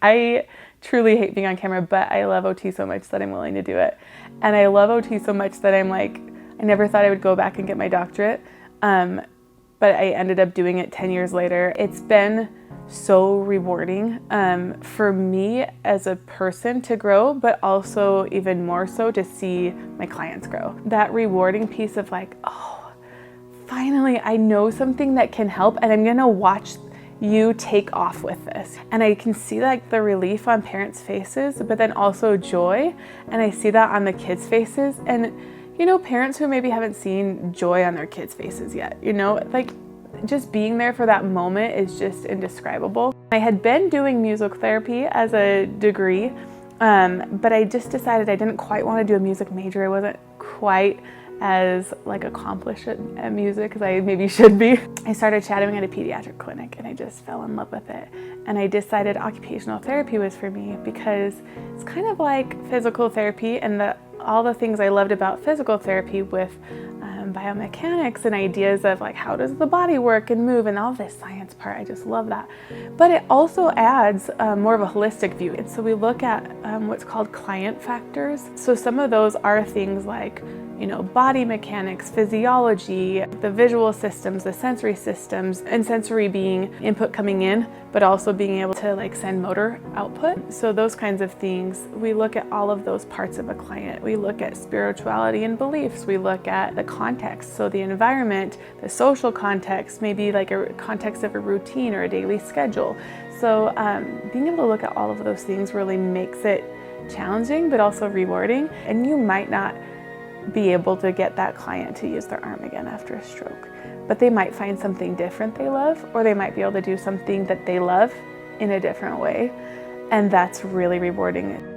I truly hate being on camera, but I love OT so much that I'm willing to do it. And I love OT so much that I'm like, I never thought I would go back and get my doctorate. But I ended up doing it 10 years later. It's been so rewarding for me as a person to grow, but also even more so to see my clients grow. That rewarding piece of like, oh, finally I know something that can help, and I'm gonna watch you take off with this. And I can see like the relief on parents' faces, but then also joy. And I see that on the kids' faces. And you know, parents who maybe haven't seen joy on their kids' faces yet, you know, like just being there for that moment is just indescribable. I had been doing music therapy as a degree, but I just decided I didn't quite want to do a music major. I wasn't quite as like accomplished at music as I maybe should be. I started shadowing at a pediatric clinic and I just fell in love with it. And I decided occupational therapy was for me because it's kind of like physical therapy, and all the things I loved about physical therapy with biomechanics and ideas of like how does the body work and move and all this science part, I just love that. But it also adds more of a holistic view. And so we look at what's called client factors. So some of those are things like, you know, body mechanics, physiology, the visual systems, the sensory systems, and sensory being input coming in, but also being able to like send motor output. So those kinds of things, we look at all of those parts of a client. We look at spirituality and beliefs. We look at the context, so the environment, the social context, maybe like a context of a routine or a daily schedule. So being able to look at all of those things really makes it challenging, but also rewarding. And you might not be able to get that client to use their arm again after a stroke, but they might find something different they love, or they might be able to do something that they love in a different way. And that's really rewarding.